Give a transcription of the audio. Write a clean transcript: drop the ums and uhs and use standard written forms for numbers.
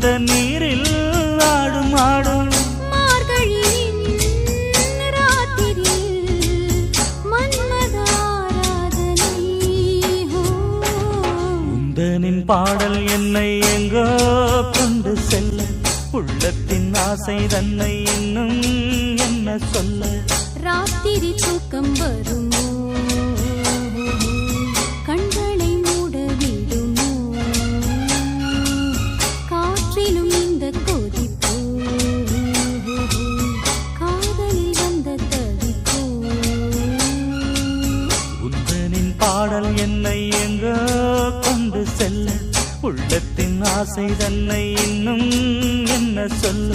அந்த நீரில் ஆடும் ஆடும் உந்தனின் பாடல் என்னை எங்கோ கொண்டு செல்ல உள்ளத்தின் ஆசை தன்னை இன்னும் என்ன சொல்ல ராத்திரி தூக்கம் வருமோ கண்களை மூட விடுமோ காற்றிலும் இந்த கொதிப்போ காதலில் வந்த தவிப்போ உந்தனின் பாடல் என்னை எங்கோ கொண்டு செல்ல உள்ளத்தின் ஆசை தன்னை இன்னும் என்ன சொல்ல